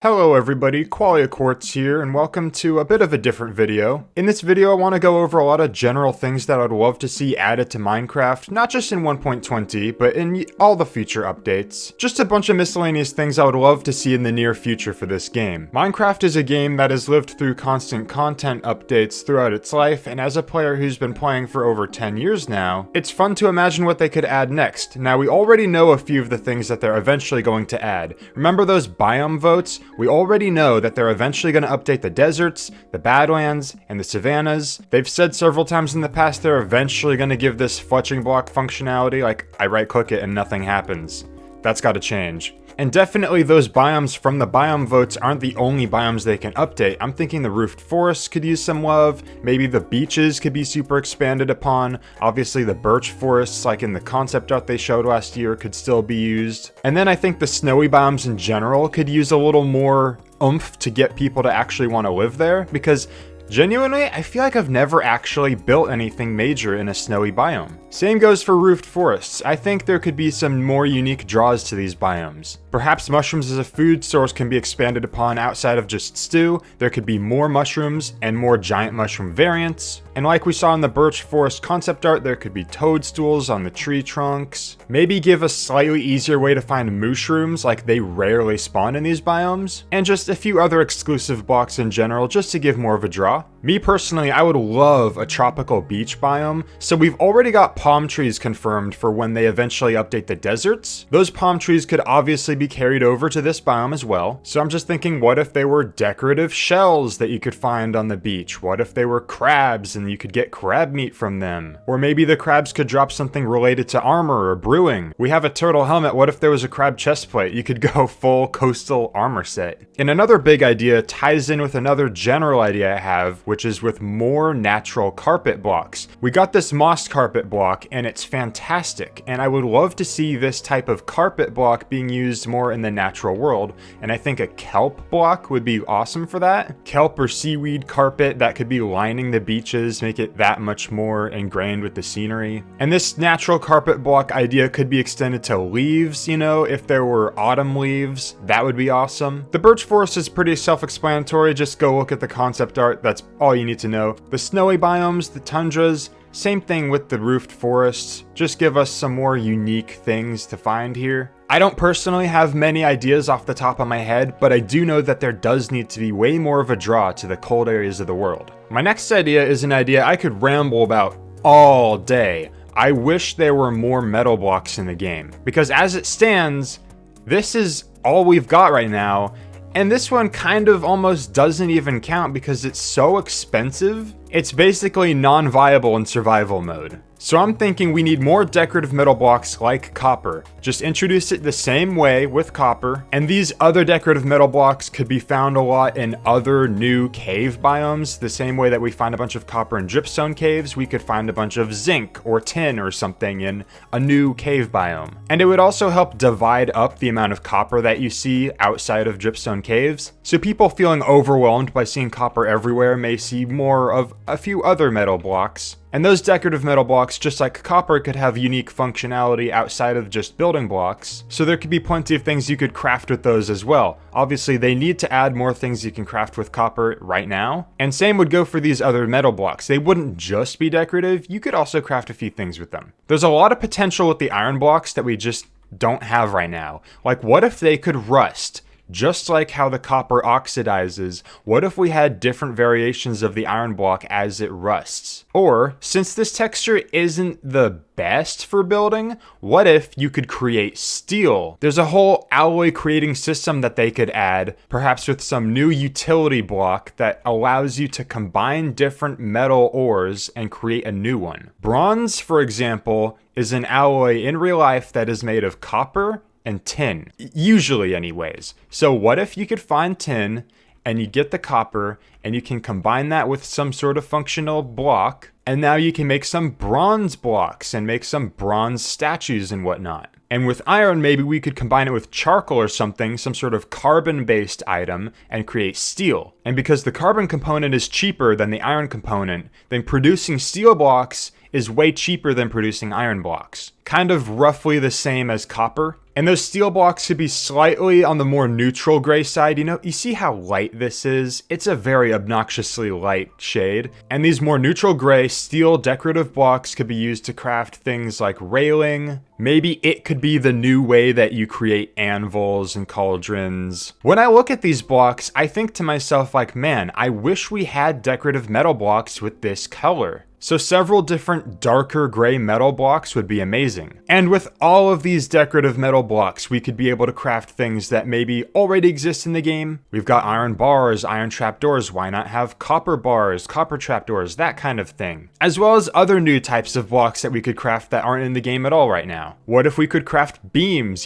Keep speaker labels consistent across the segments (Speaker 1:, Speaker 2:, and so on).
Speaker 1: Hello everybody, Qualia Quartz here, and welcome to a bit of a different video. In this video I want to go over a lot of general things that I'd love to see added to Minecraft, not just in 1.20, but in all the future updates. Just a bunch of miscellaneous things I would love to see in the near future for this game. Minecraft is a game that has lived through constant content updates throughout its life, and as a player who's been playing for over 10 years now, it's fun to imagine what they could add next. Now we already know a few of the things that they're eventually going to add. Remember those biome votes? We already know that they're eventually going to update the deserts, the Badlands, and the savannas. They've said several times in the past they're eventually going to give this fletching block functionality, like I right click it and nothing happens. That's got to change. And definitely those biomes from the biome votes aren't the only biomes they can update. I'm thinking the roofed forests could use some love, maybe the beaches could be super expanded upon, obviously the birch forests like in the concept art they showed last year could still be used. And then I think the snowy biomes in general could use a little more oomph to get people to actually want to live there, because genuinely, I feel like I've never actually built anything major in a snowy biome. Same goes for roofed forests. I think there could be some more unique draws to these biomes. Perhaps mushrooms as a food source can be expanded upon outside of just stew. There could be more mushrooms and more giant mushroom variants. And like we saw in the birch forest concept art, there could be toadstools on the tree trunks. Maybe give a slightly easier way to find mushrooms, like they rarely spawn in these biomes. And just a few other exclusive blocks in general, just to give more of a draw. Me personally, I would love a tropical beach biome, so we've already got palm trees confirmed for when they eventually update the deserts. Those palm trees could obviously be carried over to this biome as well, so I'm just thinking, what if they were decorative shells that you could find on the beach? What if they were crabs and you could get crab meat from them? Or maybe the crabs could drop something related to armor or brewing. We have a turtle helmet, what if there was a crab chestplate? You could go full coastal armor set. And another big idea ties in with another general idea I have, which is with more natural carpet blocks. We got this moss carpet block and it's fantastic, and I would love to see this type of carpet block being used more in the natural world, and I think a kelp block would be awesome for that. Kelp or seaweed carpet that could be lining the beaches, make it that much more ingrained with the scenery. And this natural carpet block idea could be extended to leaves, you know, if there were autumn leaves, that would be awesome. The birch forest is pretty self-explanatory, just go look at the concept art, that's all you need to know. The snowy biomes, the tundras, same thing with the roofed forests, just give us some more unique things to find here. I don't personally have many ideas off the top of my head, but I do know that there does need to be way more of a draw to the cold areas of the world. My next idea is an idea I could ramble about all day. I wish there were more metal blocks in the game, because as it stands, this is all we've got right now. And this one kind of almost doesn't even count because it's so expensive. It's basically non-viable in survival mode. So I'm thinking we need more decorative metal blocks like copper. Just introduce it the same way with copper. And these other decorative metal blocks could be found a lot in other new cave biomes. The same way that we find a bunch of copper in dripstone caves, we could find a bunch of zinc or tin or something in a new cave biome. And it would also help divide up the amount of copper that you see outside of dripstone caves. So people feeling overwhelmed by seeing copper everywhere may see more of a few other metal blocks. And those decorative metal blocks, just like copper, could have unique functionality outside of just building blocks. So there could be plenty of things you could craft with those as well. Obviously, they need to add more things you can craft with copper right now. And same would go for these other metal blocks. They wouldn't just be decorative, you could also craft a few things with them. There's a lot of potential with the iron blocks that we just don't have right now. Like, what if they could rust? Just like how the copper oxidizes, what if we had different variations of the iron block as it rusts? Or, since this texture isn't the best for building, what if you could create steel? There's a whole alloy creating system that they could add, perhaps with some new utility block that allows you to combine different metal ores and create a new one. Bronze, for example, is an alloy in real life that is made of copper and tin, usually anyways. So what if you could find tin and you get the copper and you can combine that with some sort of functional block, and now you can make some bronze blocks and make some bronze statues and whatnot. And with iron, maybe we could combine it with charcoal or something, some sort of carbon-based item, and create steel. And because the carbon component is cheaper than the iron component, then producing steel blocks is way cheaper than producing iron blocks. Kind of roughly the same as copper. And those steel blocks could be slightly on the more neutral gray side. You see how light this is? It's a very obnoxiously light shade. And these more neutral gray steel decorative blocks could be used to craft things like railing. Maybe it could be the new way that you create anvils and cauldrons. When I look at these blocks, I think to myself like, man, I wish we had decorative metal blocks with this color. So several different darker gray metal blocks would be amazing. And with all of these decorative metal blocks, we could be able to craft things that maybe already exist in the game. We've got iron bars, iron trapdoors, why not have copper bars, copper trapdoors, that kind of thing. As well as other new types of blocks that we could craft that aren't in the game at all right now. What if we could craft beams,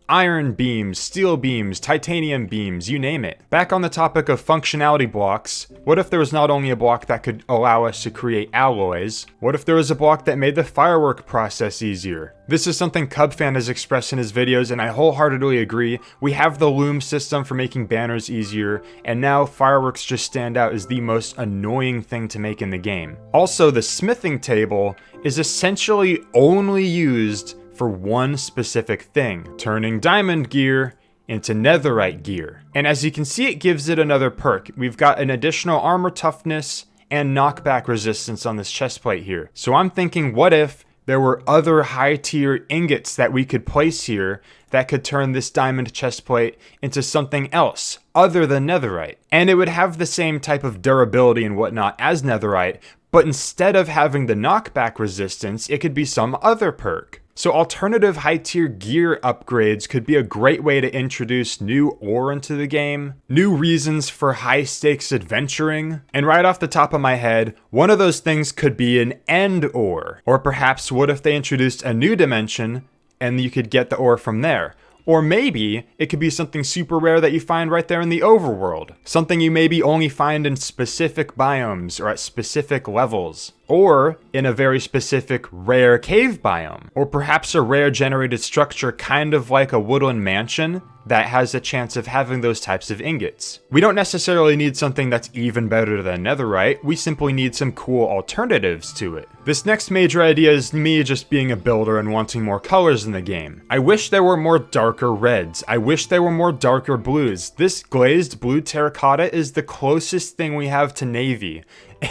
Speaker 1: Iron beams, steel beams, titanium beams, you name it. Back on the topic of functionality blocks, what if there was not only a block that could allow us to create alloys? What if there was a block that made the firework process easier? This is something Cubfan has expressed in his videos, and I wholeheartedly agree. We have the loom system for making banners easier, and now fireworks just stand out as the most annoying thing to make in the game. Also, the smithing table is essentially only used for one specific thing, turning diamond gear into netherite gear. And as you can see, it gives it another perk. We've got an additional armor toughness and knockback resistance on this chestplate here. So I'm thinking, what if there were other high tier ingots that we could place here that could turn this diamond chestplate into something else other than netherite? And it would have the same type of durability and whatnot as netherite, but instead of having the knockback resistance, it could be some other perk. So alternative high tier gear upgrades could be a great way to introduce new ore into the game, new reasons for high stakes adventuring, and right off the top of my head, one of those things could be an end ore. Or perhaps what if they introduced a new dimension and you could get the ore from there? Or maybe it could be something super rare that you find right there in the overworld. Something you maybe only find in specific biomes or at specific levels. Or in a very specific rare cave biome. Or perhaps a rare generated structure kind of like a woodland mansion that has a chance of having those types of ingots. We don't necessarily need something that's even better than netherite, we simply need some cool alternatives to it. This next major idea is me just being a builder and wanting more colors in the game. I wish there were more darker reds. I wish there were more darker blues. This glazed blue terracotta is the closest thing we have to navy.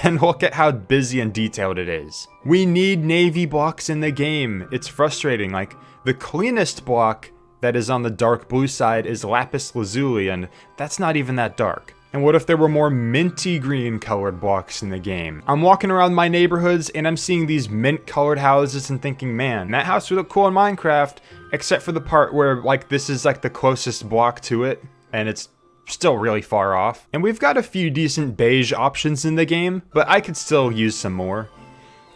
Speaker 1: And look at how busy and detailed it is. We need navy blocks in the game. It's frustrating. Like, the cleanest block that is on the dark blue side is lapis lazuli, and that's not even that dark. And what if there were more minty green colored blocks in the game? I'm walking around my neighborhoods and I'm seeing these mint colored houses and thinking, man, that house would look cool in Minecraft, except for the part where like this is like the closest block to it, and it's still really far off. And we've got a few decent beige options in the game, but I could still use some more.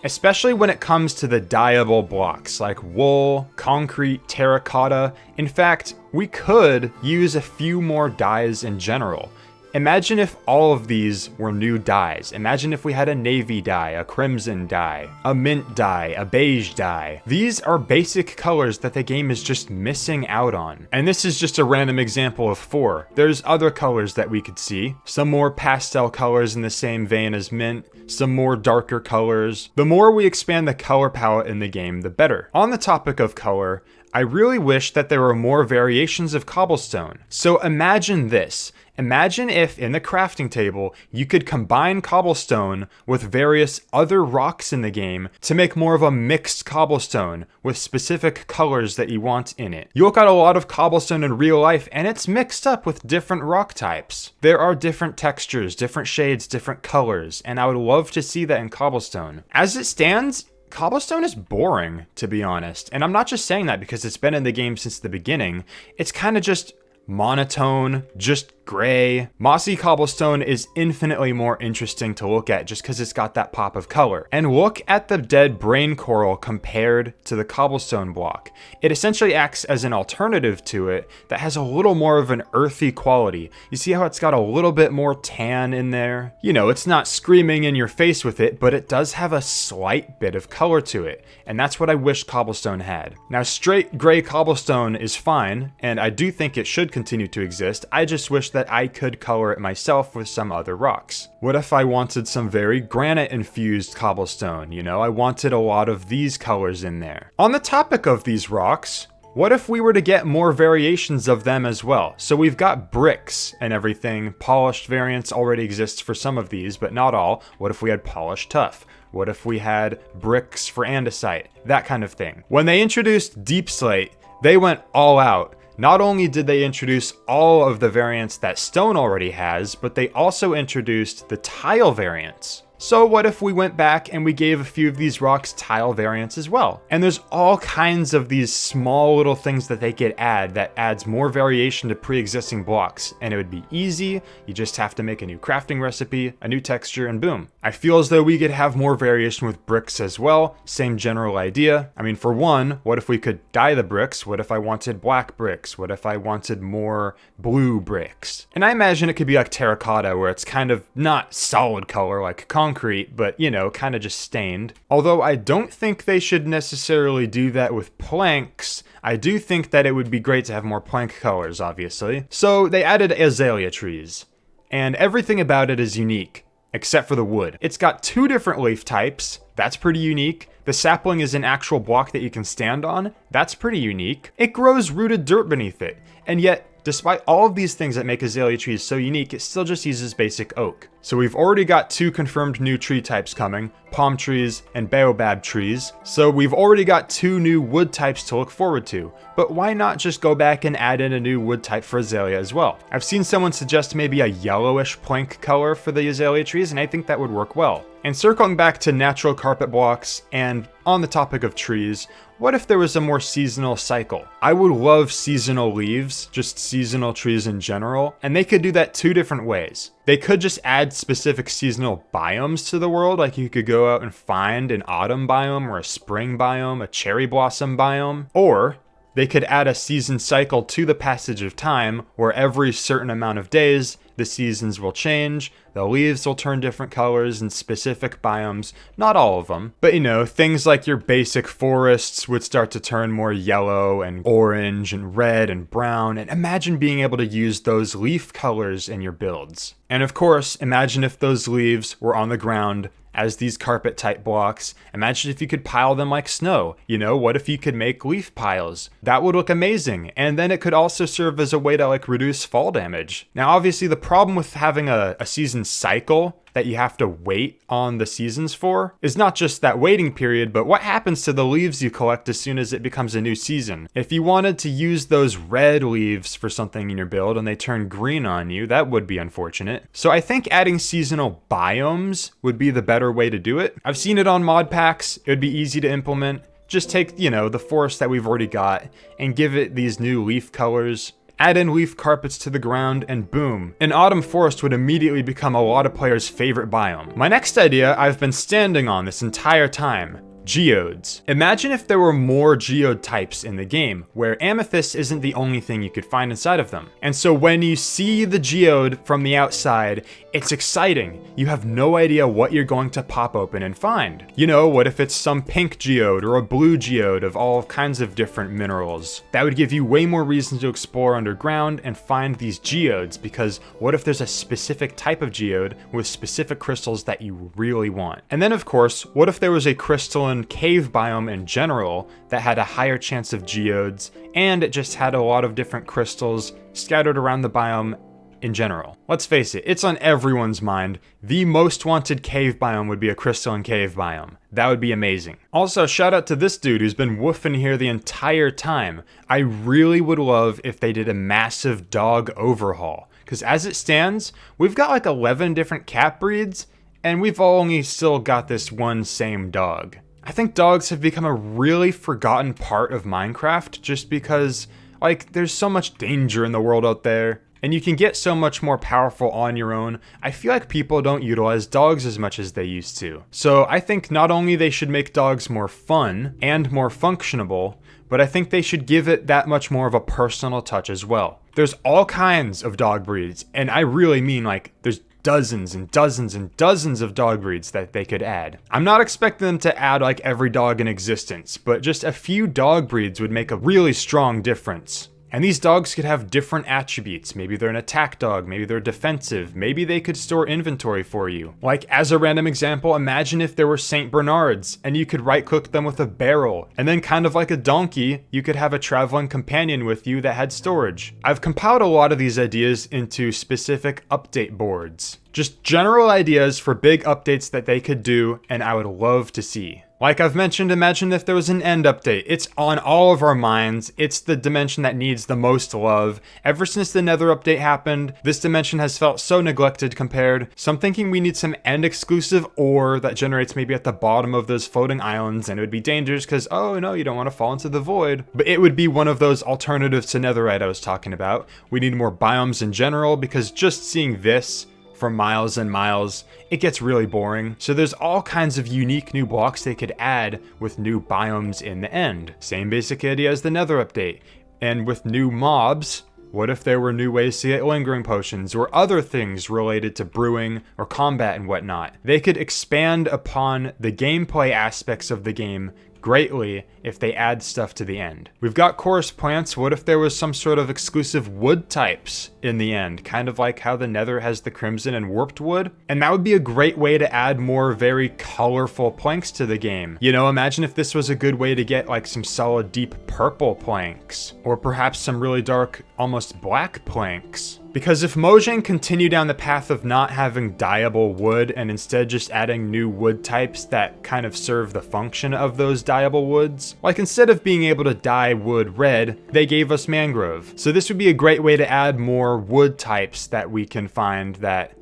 Speaker 1: Especially when it comes to the dyeable blocks like wool, concrete, terracotta. In fact, we could use a few more dyes in general. Imagine if all of these were new dyes. Imagine if we had a navy dye, a crimson dye, a mint dye, a beige dye. These are basic colors that the game is just missing out on. And this is just a random example of 4. There's other colors that we could see. Some more pastel colors in the same vein as mint, some more darker colors. The more we expand the color palette in the game, the better. On the topic of color, I really wish that there were more variations of cobblestone. So imagine this. Imagine if in the crafting table, you could combine cobblestone with various other rocks in the game to make more of a mixed cobblestone with specific colors that you want in it. You look at a lot of cobblestone in real life and it's mixed up with different rock types. There are different textures, different shades, different colors, and I would love to see that in cobblestone. As it stands, cobblestone is boring, to be honest. And I'm not just saying that because it's been in the game since the beginning. It's kind of just monotone, just gray. Mossy cobblestone is infinitely more interesting to look at just because it's got that pop of color. And look at the dead brain coral compared to the cobblestone block. It essentially acts as an alternative to it that has a little more of an earthy quality. You see how it's got a little bit more tan in there? You know, it's not screaming in your face with it, but it does have a slight bit of color to it. And that's what I wish cobblestone had. Now, straight gray cobblestone is fine, and I do think it should continue to exist. I just wish that that I could color it myself with some other rocks? What if I wanted some very granite-infused cobblestone? You know, I wanted a lot of these colors in there. On the topic of these rocks, what if we were to get more variations of them as well? So we've got bricks and everything. Polished variants already exists for some of these, but not all. What if we had polished tuff? What if we had bricks for andesite? That kind of thing. When they introduced deep slate, they went all out. Not only did they introduce all of the variants that stone already has, but they also introduced the tile variants. So what if we went back and we gave a few of these rocks tile variants as well? And there's all kinds of these small little things that they could add that adds more variation to pre-existing blocks. And it would be easy. You just have to make a new crafting recipe, a new texture, and boom. I feel as though we could have more variation with bricks as well. Same general idea. I mean, for one, what if we could dye the bricks? What if I wanted black bricks? What if I wanted more blue bricks? And I imagine it could be like terracotta, where it's kind of not solid color like concrete, but you know, kind of just stained. Although I don't think they should necessarily do that with planks. I do think that it would be great to have more plank colors, obviously. So they added azalea trees, and everything about it is unique, except for the wood. It's got 2 different leaf types. That's pretty unique. The sapling is an actual block that you can stand on. That's pretty unique. It grows rooted dirt beneath it, and yet despite all of these things that make azalea trees so unique, it still just uses basic oak. So we've already got 2 confirmed new tree types coming, palm trees and baobab trees. So we've already got 2 new wood types to look forward to. But why not just go back and add in a new wood type for azalea as well? I've seen someone suggest maybe a yellowish plank color for the azalea trees, and I think that would work well. And circling back to natural carpet blocks, and on the topic of trees, what if there was a more seasonal cycle? I would love seasonal leaves, just seasonal trees in general, and they could do that 2 different ways. They could just add specific seasonal biomes to the world, like you could go out and find an autumn biome or a spring biome, a cherry blossom biome, or they could add a season cycle to the passage of time, where every certain amount of days, the seasons will change, the leaves will turn different colors in specific biomes, not all of them, but you know, things like your basic forests would start to turn more yellow and orange and red and brown, and imagine being able to use those leaf colors in your builds. And of course, imagine if those leaves were on the ground as these carpet type blocks. Imagine if you could pile them like snow. You know, what if you could make leaf piles? That would look amazing. And then it could also serve as a way to like reduce fall damage. Now, obviously the problem with having a season cycle that you have to wait on the seasons for is not just that waiting period, but what happens to the leaves you collect as soon as it becomes a new season. If you wanted to use those red leaves for something in your build and they turn green on you, that would be unfortunate. So I think adding seasonal biomes would be the better way to do it. I've seen it on mod packs. It would be easy to implement. Just take, you know, the forest that we've already got and give it these new leaf colors. Add in leaf carpets to the ground, and boom, an autumn forest would immediately become a lot of players' favorite biome. My next idea I've been standing on this entire time. Geodes. Imagine if there were more geode types in the game, where amethyst isn't the only thing you could find inside of them. And so when you see the geode from the outside, it's exciting. You have no idea what you're going to pop open and find. You know, what if it's some pink geode or a blue geode of all kinds of different minerals? That would give you way more reason to explore underground and find these geodes, because what if there's a specific type of geode with specific crystals that you really want? And then of course, what if there was a crystalline cave biome in general that had a higher chance of geodes, and it just had a lot of different crystals scattered around the biome in general? Let's face it, it's on everyone's mind. The most wanted cave biome would be a crystalline cave biome. That would be amazing. Also, shout out to this dude who's been woofing here the entire time. I really would love if they did a massive dog overhaul, because as it stands, we've got like 11 different cat breeds, and we've only still got this one same dog. I think dogs have become a really forgotten part of Minecraft, just because, like, there's so much danger in the world out there, and you can get so much more powerful on your own. I feel like people don't utilize dogs as much as they used to. So I think not only they should make dogs more fun and more functionable, but I think they should give it that much more of a personal touch as well. There's all kinds of dog breeds, and I really mean, like, there's dozens and dozens and dozens of dog breeds that they could add. I'm not expecting them to add like every dog in existence, but just a few dog breeds would make a really strong difference. And these dogs could have different attributes. Maybe they're an attack dog, maybe they're defensive, maybe they could store inventory for you. Like, as a random example, imagine if there were St. Bernards and you could right-click them with a barrel, and then kind of like a donkey, you could have a traveling companion with you that had storage. I've compiled a lot of these ideas into specific update boards. Just general ideas for big updates that they could do, and I would love to see. Like I've mentioned, imagine if there was an end update. It's on all of our minds. It's the dimension that needs the most love. Ever since the Nether update happened, this dimension has felt so neglected compared. So I'm thinking we need some end exclusive ore that generates maybe at the bottom of those floating islands, and it would be dangerous because, oh no, you don't want to fall into the void. But it would be one of those alternatives to Netherite I was talking about. We need more biomes in general, because just seeing this for miles and miles, it gets really boring. So there's all kinds of unique new blocks they could add with new biomes in the end. Same basic idea as the Nether update. And with new mobs, what if there were new ways to get lingering potions or other things related to brewing or combat and whatnot? They could expand upon the gameplay aspects of the game greatly if they add stuff to the end. We've got chorus plants. What if there was some sort of exclusive wood types in the end? Kind of like how the Nether has the crimson and warped wood. And that would be a great way to add more very colorful planks to the game. You know, imagine if this was a good way to get like some solid deep purple planks, or perhaps some really dark, almost black planks. Because if Mojang continued down the path of not having dyeable wood and instead just adding new wood types that kind of serve the function of those dyeable woods, like instead of being able to dye wood red, they gave us mangrove. So this would be a great way to add more wood types that we can find that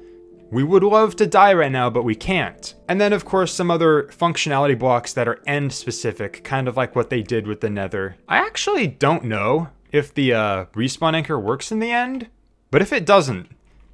Speaker 1: we would love to dye right now, but we can't. And then of course some other functionality blocks that are end specific, kind of like what they did with the Nether. I actually don't know if the respawn anchor works in the end. But if it doesn't,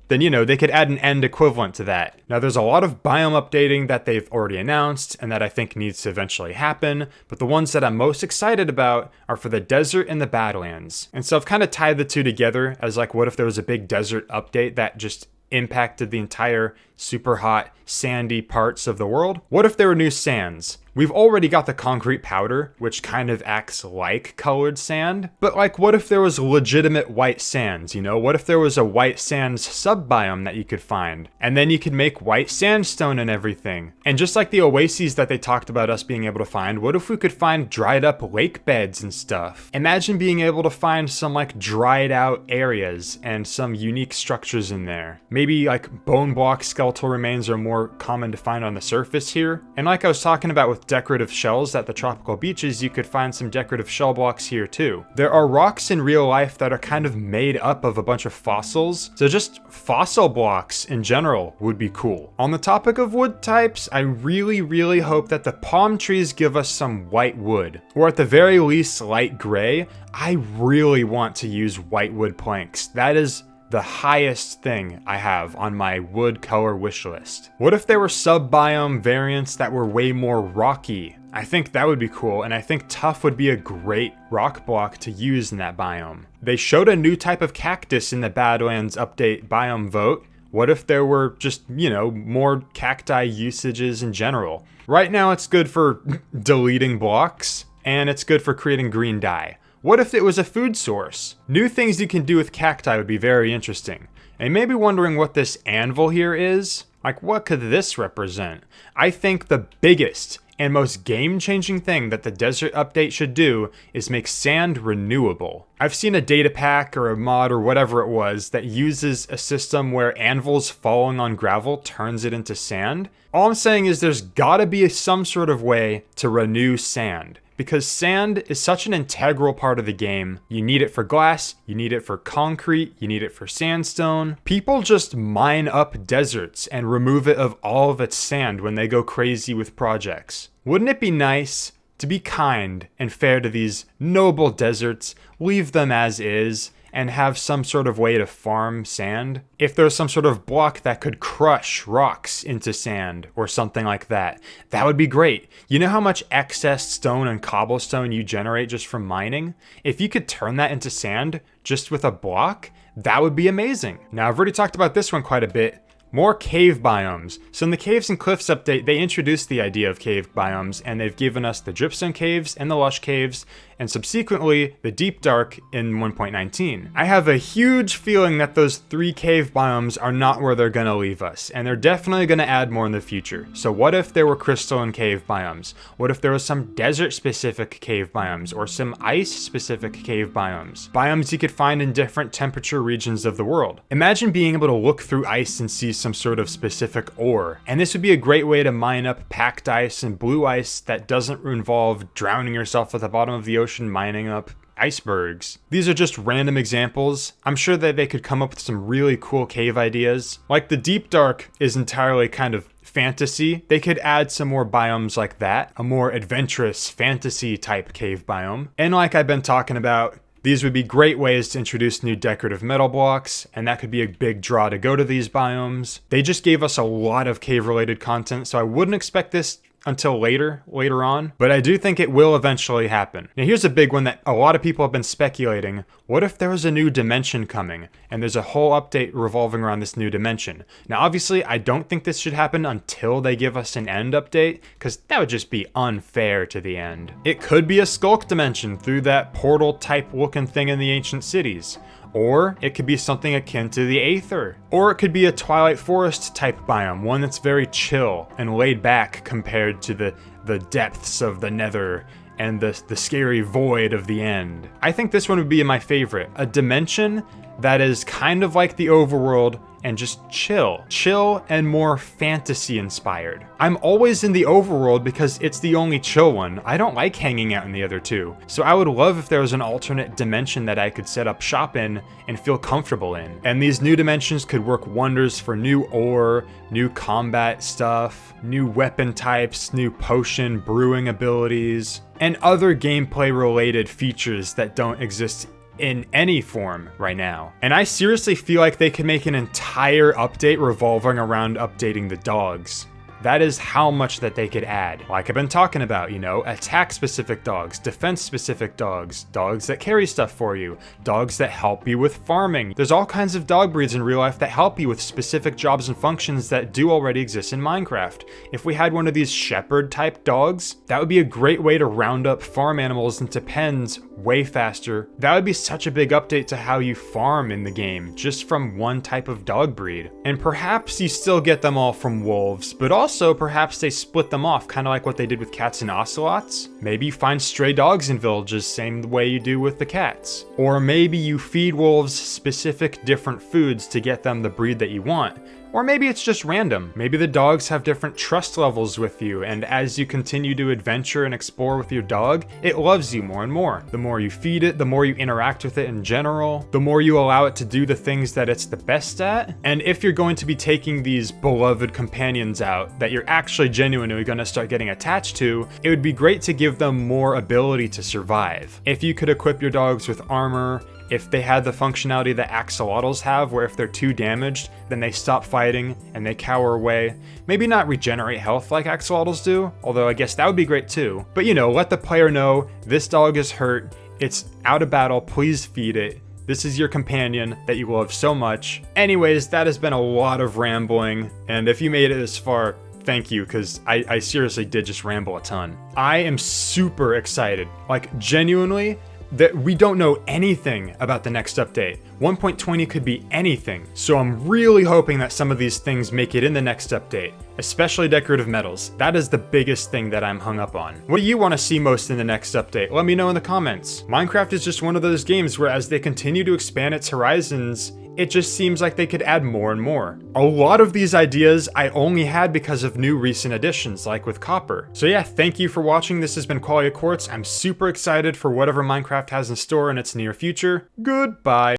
Speaker 1: then, you know, they could add an end equivalent to that. Now, there's a lot of biome updating that they've already announced and that I think needs to eventually happen, but the ones that I'm most excited about are for the desert and the Badlands. And so I've kind of tied the two together as like, what if there was a big desert update that just impacted the entire super hot, sandy parts of the world? What if there were new sands? We've already got the concrete powder, which kind of acts like colored sand. But like, what if there was legitimate white sands, you know? What if there was a white sands sub-biome that you could find? And then you could make white sandstone and everything. And just like the oases that they talked about us being able to find, what if we could find dried up lake beds and stuff? Imagine being able to find some like dried out areas and some unique structures in there. Maybe like bone block skeletal remains are more common to find on the surface here. And like I was talking about with decorative shells at the tropical beaches, you could find some decorative shell blocks here too. There are rocks in real life that are kind of made up of a bunch of fossils, so just fossil blocks in general would be cool. On the topic of wood types, I really hope that the palm trees give us some white wood, or at the very least light gray. I really want to use white wood planks. That is the highest thing I have on my wood color wish list. What if there were sub-biome variants that were way more rocky? I think that would be cool, and I think tuff would be a great rock block to use in that biome. They showed a new type of cactus in the Badlands update biome vote. What if there were just, you know, more cacti usages in general? Right now it's good for deleting blocks, and it's good for creating green dye. What if it was a food source? New things you can do with cacti would be very interesting. And you may be wondering what this anvil here is. Like, what could this represent? I think the biggest and most game-changing thing that the desert update should do is make sand renewable. I've seen a data pack or a mod or whatever it was that uses a system where anvils falling on gravel turns it into sand. All I'm saying is there's gotta be some sort of way to renew sand. Because sand is such an integral part of the game. You need it for glass, you need it for concrete, you need it for sandstone. People just mine up deserts and remove it of all of its sand when they go crazy with projects. Wouldn't it be nice to be kind and fair to these noble deserts, leave them as is, and have some sort of way to farm sand? If there's some sort of block that could crush rocks into sand or something like that, that would be great. You know how much excess stone and cobblestone you generate just from mining? If you could turn that into sand just with a block, that would be amazing. Now, I've already talked about this one quite a bit. More cave biomes. So in the Caves and Cliffs update, they introduced the idea of cave biomes, and they've given us the dripstone caves and the lush caves, and subsequently the deep dark in 1.19. I have a huge feeling that those 3 cave biomes are not where they're gonna leave us, and they're definitely gonna add more in the future. So what if there were crystalline cave biomes? What if there was some desert specific cave biomes, or some ice specific cave biomes? Biomes you could find in different temperature regions of the world. Imagine being able to look through ice and see some sort of specific ore, and this would be a great way to mine up packed ice and blue ice that doesn't involve drowning yourself at the bottom of the ocean mining up icebergs. These are just random examples. I'm sure that they could come up with some really cool cave ideas. Like the deep dark is entirely kind of fantasy. They could add some more biomes like that, a more adventurous fantasy type cave biome. And like I've been talking about, these would be great ways to introduce new decorative metal blocks, and that could be a big draw to go to these biomes. They just gave us a lot of cave related content, so I wouldn't expect this until later on, but I do think it will eventually happen. Now here's a big one that a lot of people have been speculating. What if there was a new dimension coming, and there's a whole update revolving around this new dimension? Now obviously I don't think this should happen until they give us an end update, because that would just be unfair to the end. It could be a skulk dimension through that portal type looking thing in the ancient cities. Or it could be something akin to the Aether. Or it could be a Twilight Forest type biome, one that's very chill and laid back compared to the depths of the Nether and the scary void of the end. I think this one would be my favorite. A dimension that is kind of like the overworld and just chill and more fantasy inspired. I'm always in the overworld because it's the only chill one. I don't like hanging out in the other two. So I would love if there was an alternate dimension that I could set up shop in and feel comfortable in. And these new dimensions could work wonders for new ore, new combat stuff, new weapon types, new potion brewing abilities, and other gameplay related features that don't exist in any form right now. And I seriously feel like they could make an entire update revolving around updating the dogs. That is how much that they could add. Like I've been talking about, you know, attack specific dogs, defense specific dogs, dogs that carry stuff for you, dogs that help you with farming. There's all kinds of dog breeds in real life that help you with specific jobs and functions that do already exist in Minecraft. If we had one of these shepherd type dogs, that would be a great way to round up farm animals into pens way faster. That would be such a big update to how you farm in the game, just from one type of dog breed. And perhaps you still get them all from wolves, but also perhaps they split them off, kind of like what they did with cats and ocelots. Maybe you find stray dogs in villages, same way you do with the cats. Or maybe you feed wolves specific different foods to get them the breed that you want. Or maybe it's just random. Maybe the dogs have different trust levels with you, and as you continue to adventure and explore with your dog, it loves you more and more. The more you feed it, the more you interact with it in general, the more you allow it to do the things that it's the best at. And if you're going to be taking these beloved companions out that you're actually genuinely going to start getting attached to, it would be great to give them more ability to survive. If you could equip your dogs with armor, if they had the functionality that axolotls have, where if they're too damaged, then they stop fighting and they cower away. Maybe not regenerate health like axolotls do, although I guess that would be great too. But you know, let the player know, this dog is hurt, it's out of battle, please feed it. This is your companion that you love so much. Anyways, that has been a lot of rambling, and if you made it this far, thank you, because I seriously did just ramble a ton. I am super excited, like genuinely, that we don't know anything about the next update. 1.20 could be anything, so I'm really hoping that some of these things make it in the next update, especially decorative metals. That is the biggest thing that I'm hung up on. What do you want to see most in the next update? Let me know in the comments. Minecraft is just one of those games where as they continue to expand its horizons, it just seems like they could add more and more. A lot of these ideas I only had because of new recent additions, like with copper. So yeah, thank you for watching. This has been Quality of Quartz. I'm super excited for whatever Minecraft has in store in its near future. Goodbye.